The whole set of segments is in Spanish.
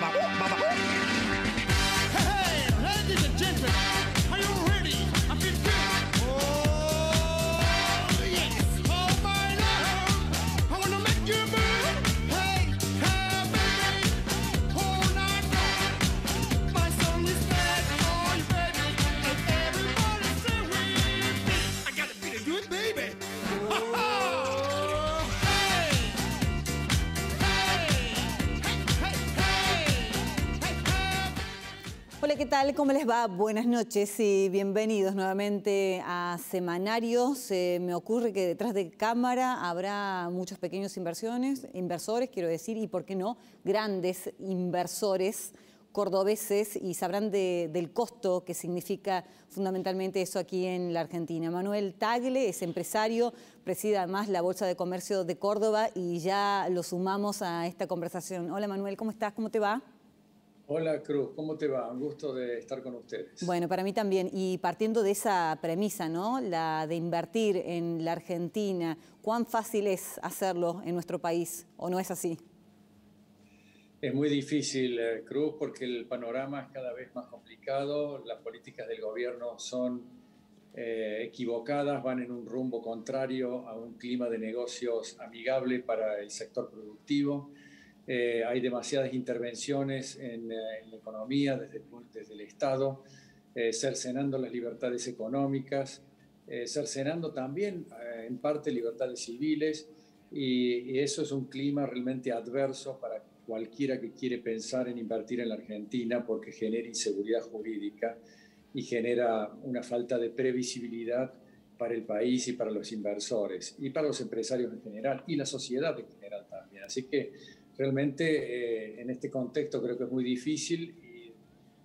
Hey, ladies and gentlemen, are you ready? I feel good. Oh, yes. Oh, my love, I wanna make you move. Hey, hey, baby, all night long. My song is bad on, baby, and everybody say with me. I gotta be the good, baby. Oh, hey, hey, hey, hey, hey, hey. Hola, ¿qué tal? ¿Cómo les va? Buenas noches y bienvenidos nuevamente a Semanarios. Me ocurre que detrás de cámara habrá muchos pequeños inversores, quiero decir, y por qué no, grandes inversores cordobeses y sabrán del costo que significa fundamentalmente eso aquí en la Argentina. Manuel Tagle es empresario, preside además la Bolsa de Comercio de Córdoba y ya lo sumamos a esta conversación. Hola Manuel, ¿cómo estás? ¿Cómo te va? Hola Cruz, ¿cómo te va? Un gusto de estar con ustedes. Bueno, para mí también. Y partiendo de esa premisa, ¿no? La de invertir en la Argentina, ¿cuán fácil es hacerlo en nuestro país o no es así? Es muy difícil, Cruz, porque el panorama es cada vez más complicado, las políticas del gobierno son equivocadas, van en un rumbo contrario a un clima de negocios amigable para el sector productivo. Hay demasiadas intervenciones en la economía desde el Estado, cercenando las libertades económicas, cercenando también en parte libertades civiles, y eso es un clima realmente adverso para cualquiera que quiere pensar en invertir en la Argentina, porque genera inseguridad jurídica y genera una falta de previsibilidad para el país y para los inversores y para los empresarios en general y la sociedad en general también. Así que realmente en este contexto creo que es muy difícil y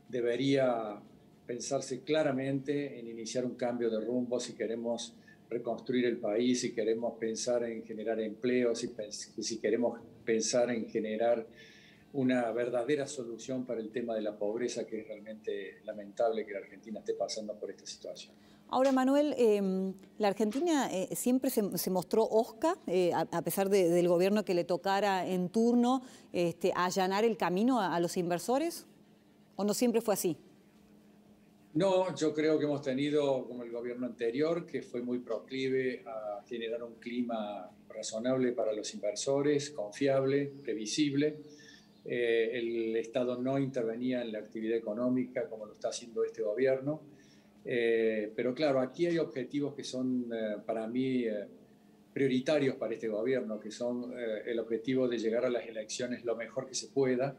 debería pensarse claramente en iniciar un cambio de rumbo si queremos reconstruir el país, si queremos pensar en generar empleos, si queremos pensar en generar una verdadera solución para el tema de la pobreza, que es realmente lamentable que la Argentina esté pasando por esta situación. Ahora, Manuel, la Argentina siempre se mostró hosca, a pesar del gobierno que le tocara en turno, allanar el camino a los inversores, ¿o no siempre fue así? No, yo creo que hemos tenido, como el gobierno anterior, que fue muy proclive a generar un clima razonable para los inversores, confiable, previsible. El Estado no intervenía en la actividad económica como lo está haciendo este gobierno. Pero claro, aquí hay objetivos que son para mí prioritarios para este gobierno, que son el objetivo de llegar a las elecciones lo mejor que se pueda,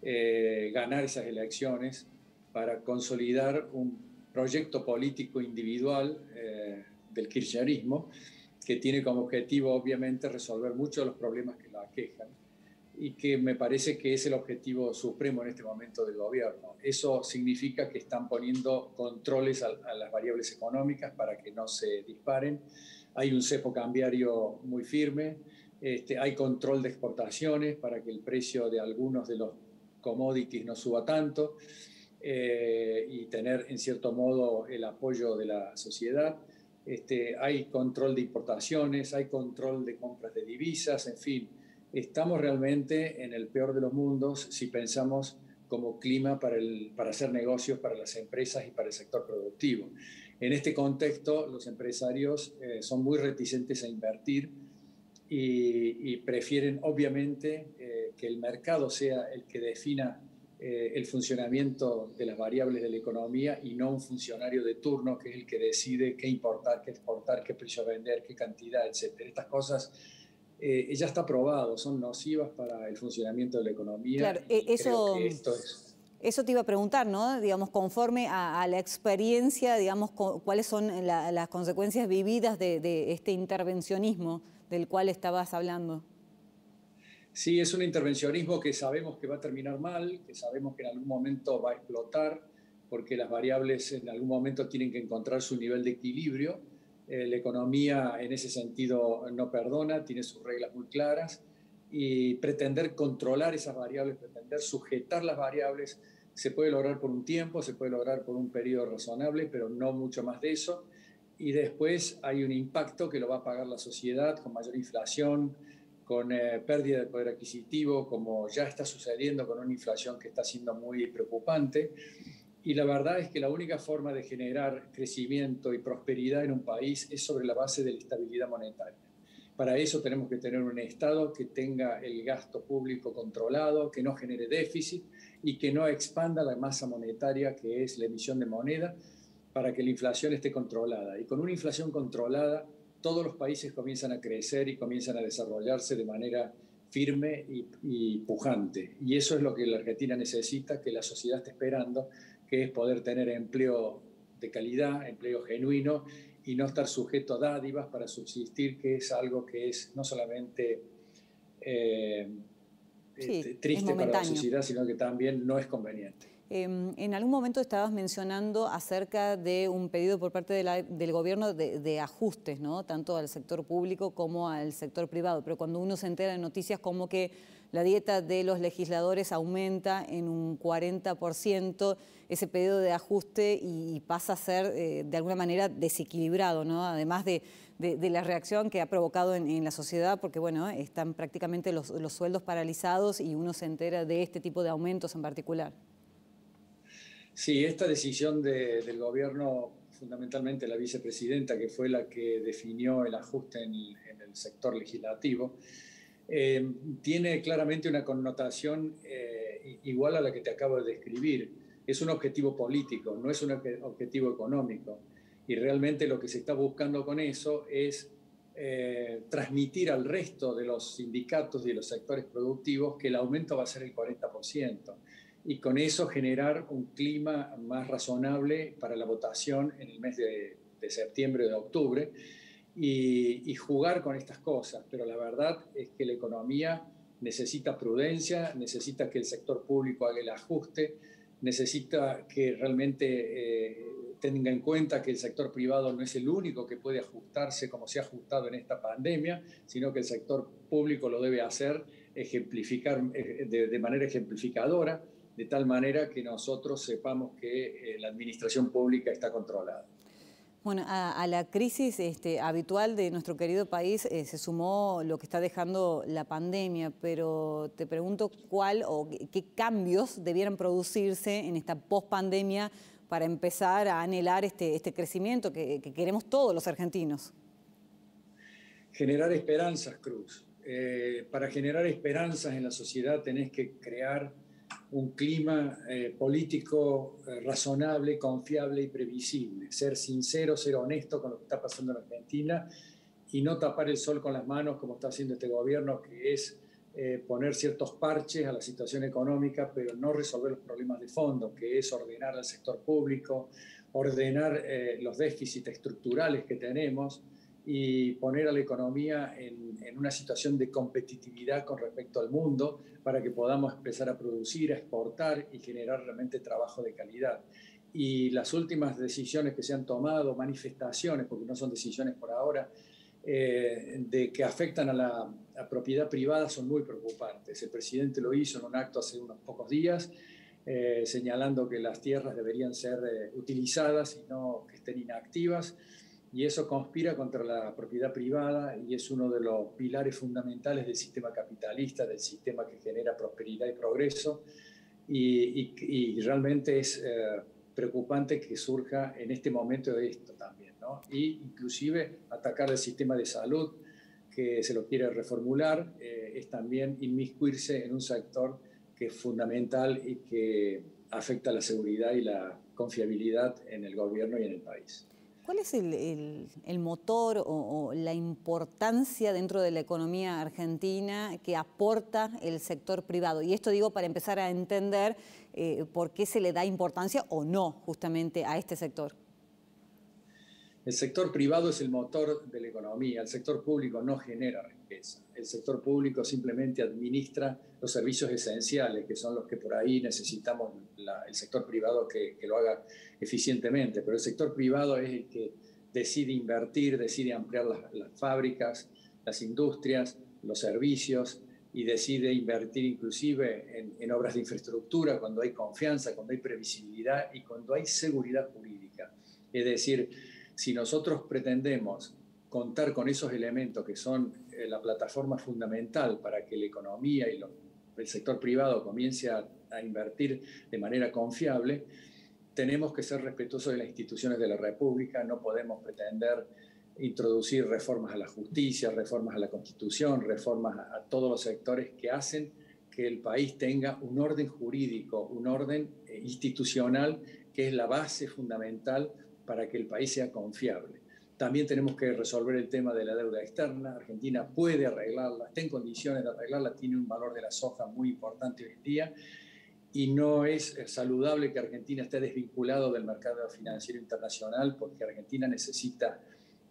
ganar esas elecciones para consolidar un proyecto político individual del kirchnerismo, que tiene como objetivo obviamente resolver muchos de los problemas que lo aquejan y que me parece que es el objetivo supremo en este momento del gobierno. Eso significa que están poniendo controles a las variables económicas para que no se disparen. Hay un cepo cambiario muy firme, hay control de exportaciones para que el precio de algunos de los commodities no suba tanto, y tener en cierto modo el apoyo de la sociedad. Hay control de importaciones, hay control de compras de divisas, en fin. Estamos realmente en el peor de los mundos si pensamos como clima para hacer negocios para las empresas y para el sector productivo. En este contexto, los empresarios son muy reticentes a invertir y prefieren, obviamente, que el mercado sea el que defina el funcionamiento de las variables de la economía y no un funcionario de turno que es el que decide qué importar, qué exportar, qué precio vender, qué cantidad, etc. Estas cosas ya está probado, son nocivas para el funcionamiento de la economía. Claro, y creo que esto es... Eso te iba a preguntar, ¿no? Digamos, conforme a la experiencia, digamos, ¿cuáles son las consecuencias vividas de este intervencionismo del cual estabas hablando? Sí, es un intervencionismo que sabemos que va a terminar mal, que sabemos que en algún momento va a explotar, porque las variables en algún momento tienen que encontrar su nivel de equilibrio. La economía en ese sentido no perdona, tiene sus reglas muy claras, y pretender controlar esas variables, pretender sujetar las variables, se puede lograr por un tiempo, se puede lograr por un periodo razonable, pero no mucho más de eso. Y después hay un impacto que lo va a pagar la sociedad con mayor inflación, con pérdida de poder adquisitivo, como ya está sucediendo con una inflación que está siendo muy preocupante. Y la verdad es que la única forma de generar crecimiento y prosperidad en un país es sobre la base de la estabilidad monetaria. Para eso tenemos que tener un Estado que tenga el gasto público controlado, que no genere déficit y que no expanda la masa monetaria, que es la emisión de moneda, para que la inflación esté controlada. Y con una inflación controlada, todos los países comienzan a crecer y comienzan a desarrollarse de manera firme y pujante. Y eso es lo que la Argentina necesita, que la sociedad está esperando, que es poder tener empleo de calidad, empleo genuino, y no estar sujeto a dádivas para subsistir, que es algo que es no solamente Sí, es triste para la momentáneo. sociedad, sino que también no es conveniente. En algún momento estabas mencionando acerca de un pedido por parte del gobierno de ajustes, ¿no? Tanto al sector público como al sector privado. Pero cuando uno se entera de noticias como que la dieta de los legisladores aumenta en un 40%, ese pedido de ajuste y pasa a ser de alguna manera desequilibrado, ¿no? Además de la reacción que ha provocado en la sociedad, porque bueno, están prácticamente los sueldos paralizados y uno se entera de este tipo de aumentos en particular. Sí, esta decisión del gobierno, fundamentalmente la vicepresidenta, que fue la que definió el ajuste en el sector legislativo, tiene claramente una connotación igual a la que te acabo de describir. Es un objetivo político, no es un objetivo económico. Y realmente lo que se está buscando con eso es transmitir al resto de los sindicatos y de los sectores productivos que el aumento va a ser el 40%. Y con eso generar un clima más razonable para la votación en el mes de septiembre o de octubre y jugar con estas cosas. Pero la verdad es que la economía necesita prudencia, necesita que el sector público haga el ajuste, necesita que realmente tenga en cuenta que el sector privado no es el único que puede ajustarse como se ha ajustado en esta pandemia, sino que el sector público lo debe hacer, ejemplificar de manera ejemplificadora, de tal manera que nosotros sepamos que la administración pública está controlada. Bueno, a la crisis habitual de nuestro querido país se sumó lo que está dejando la pandemia, pero te pregunto cuál o qué cambios debieran producirse en esta pospandemia para empezar a anhelar este crecimiento que queremos todos los argentinos. Generar esperanzas, Cruz. Para generar esperanzas en la sociedad tenés que crear un clima político razonable, confiable y previsible. Ser sincero, ser honesto con lo que está pasando en Argentina y no tapar el sol con las manos como está haciendo este gobierno, que es poner ciertos parches a la situación económica, pero no resolver los problemas de fondo, que es ordenar al sector público, ordenar los déficits estructurales que tenemos y poner a la economía en una situación de competitividad con respecto al mundo para que podamos empezar a producir, a exportar y generar realmente trabajo de calidad. Y las últimas decisiones que se han tomado, manifestaciones, porque no son decisiones por ahora, de que afectan a la propiedad privada son muy preocupantes. El presidente lo hizo en un acto hace unos pocos días, señalando que las tierras deberían ser utilizadas y no que estén inactivas. Y eso conspira contra la propiedad privada y es uno de los pilares fundamentales del sistema capitalista, del sistema que genera prosperidad y progreso. Y realmente es preocupante que surja en este momento esto también, ¿no? Y inclusive atacar el sistema de salud, que se lo quiere reformular, es también inmiscuirse en un sector que es fundamental y que afecta la seguridad y la confiabilidad en el gobierno y en el país. ¿Cuál es el motor o la importancia dentro de la economía argentina que aporta el sector privado? Y esto digo para empezar a entender por qué se le da importancia o no justamente a este sector. El sector privado es el motor de la economía, el sector público no genera riqueza. El sector público simplemente administra los servicios esenciales, que son los que por ahí necesitamos el sector privado que lo haga eficientemente. Pero el sector privado es el que decide invertir, decide ampliar las fábricas, las industrias, los servicios y decide invertir inclusive en obras de infraestructura cuando hay confianza, cuando hay previsibilidad y cuando hay seguridad jurídica. Es decir, si nosotros pretendemos contar con esos elementos que son la plataforma fundamental para que la economía y el sector privado comience a invertir de manera confiable, tenemos que ser respetuosos de las instituciones de la República. No podemos pretender introducir reformas a la justicia, reformas a la Constitución, reformas a todos los sectores que hacen que el país tenga un orden jurídico, un orden institucional que es la base fundamental para que el país sea confiable. También tenemos que resolver el tema de la deuda externa. Argentina puede arreglarla, está en condiciones de arreglarla, tiene un valor de la soja muy importante hoy en día y no es saludable que Argentina esté desvinculado del mercado financiero internacional, porque Argentina necesita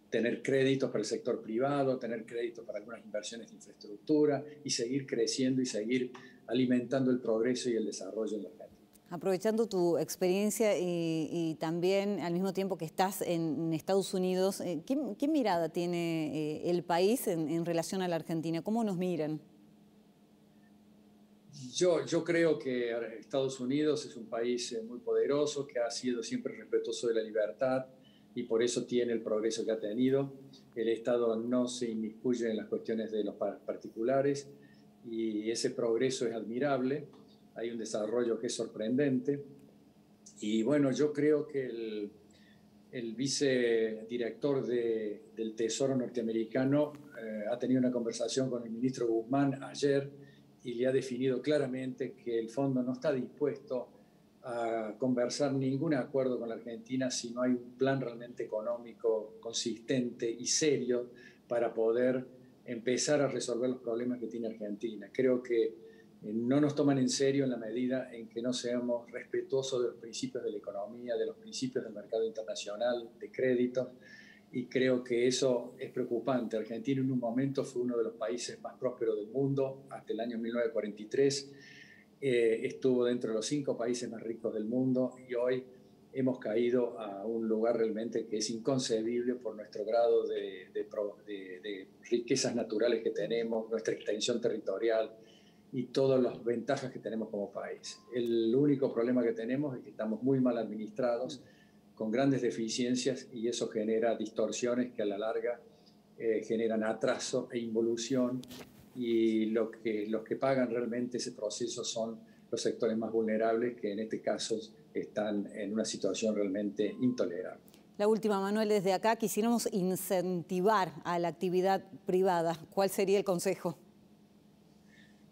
tener créditos para el sector privado, tener créditos para algunas inversiones de infraestructura y seguir creciendo y seguir alimentando el progreso y el desarrollo en la Argentina. Aprovechando tu experiencia y también al mismo tiempo que estás en Estados Unidos, ¿qué mirada tiene el país en relación a la Argentina? ¿Cómo nos miran? Yo creo que Estados Unidos es un país muy poderoso, que ha sido siempre respetuoso de la libertad y por eso tiene el progreso que ha tenido. El Estado no se inmiscuye en las cuestiones de los particulares y ese progreso es admirable. Hay un desarrollo que es sorprendente. Y bueno, yo creo que el vicedirector del Tesoro norteamericano ha tenido una conversación con el ministro Guzmán ayer y le ha definido claramente que el fondo no está dispuesto a conversar ningún acuerdo con la Argentina si no hay un plan realmente económico consistente y serio para poder empezar a resolver los problemas que tiene Argentina. Creo que no nos toman en serio en la medida en que no seamos respetuosos de los principios de la economía, de los principios del mercado internacional, de créditos, y creo que eso es preocupante. Argentina en un momento fue uno de los países más prósperos del mundo, hasta el año 1943, estuvo dentro de los 5 países más ricos del mundo y hoy hemos caído a un lugar realmente que es inconcebible por nuestro grado de riquezas naturales que tenemos, nuestra extensión territorial y todas las ventajas que tenemos como país. El único problema que tenemos es que estamos muy mal administrados, con grandes deficiencias, y eso genera distorsiones que a la larga generan atraso e involución, y los que pagan realmente ese proceso son los sectores más vulnerables, que en este caso están en una situación realmente intolerable. La última, Manuel, desde acá quisiéramos incentivar a la actividad privada. ¿Cuál sería el consejo?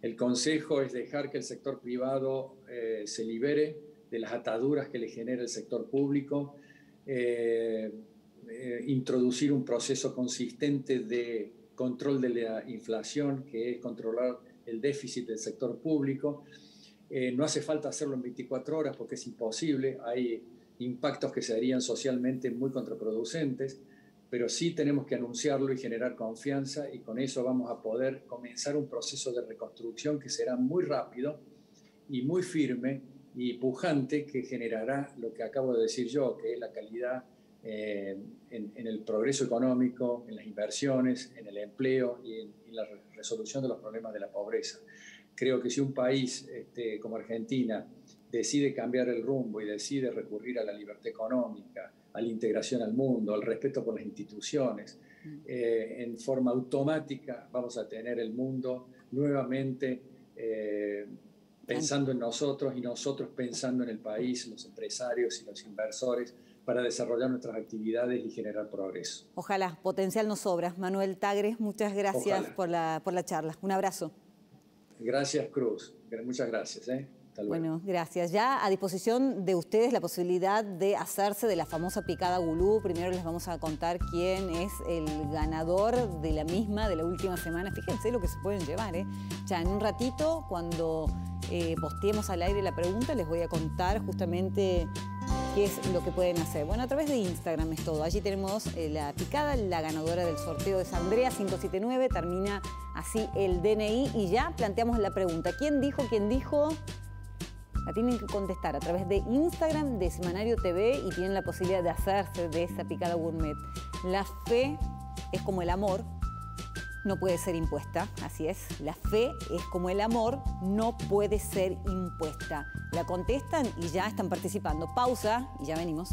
El consejo es dejar que el sector privado se libere de las ataduras que le genera el sector público, introducir un proceso consistente de control de la inflación, que es controlar el déficit del sector público. No hace falta hacerlo en 24 horas porque es imposible, hay impactos que serían socialmente muy contraproducentes, pero sí tenemos que anunciarlo y generar confianza, y con eso vamos a poder comenzar un proceso de reconstrucción que será muy rápido y muy firme y pujante, que generará lo que acabo de decir yo, que es la calidad en el progreso económico, en las inversiones, en el empleo y en la resolución de los problemas de la pobreza. Creo que si un país como Argentina decide cambiar el rumbo y decide recurrir a la libertad económica, a la integración al mundo, al respeto por las instituciones, en forma automática vamos a tener el mundo nuevamente pensando en nosotros y nosotros pensando en el país, los empresarios y los inversores, para desarrollar nuestras actividades y generar progreso. Ojalá, potencial nos sobra. Manuel Tagre, muchas gracias por la charla. Un abrazo. Gracias, Cruz. Muchas gracias. Hasta luego. Bueno, gracias. Ya a disposición de ustedes la posibilidad de hacerse de la famosa picada Gulú. Primero les vamos a contar quién es el ganador de la misma, de la última semana. Fíjense lo que se pueden llevar, ¿eh? Ya en un ratito, cuando posteemos al aire la pregunta, les voy a contar justamente qué es lo que pueden hacer. Bueno, a través de Instagram es todo. Allí tenemos la picada, la ganadora del sorteo es Andrea 579, termina así el DNI y ya planteamos la pregunta. ¿Quién dijo? ¿Quién dijo? La tienen que contestar a través de Instagram de Semanario TV y tienen la posibilidad de hacerse de esa picada gourmet. La fe es como el amor, no puede ser impuesta, así es. La fe es como el amor, no puede ser impuesta. La contestan y ya están participando. Pausa y ya venimos.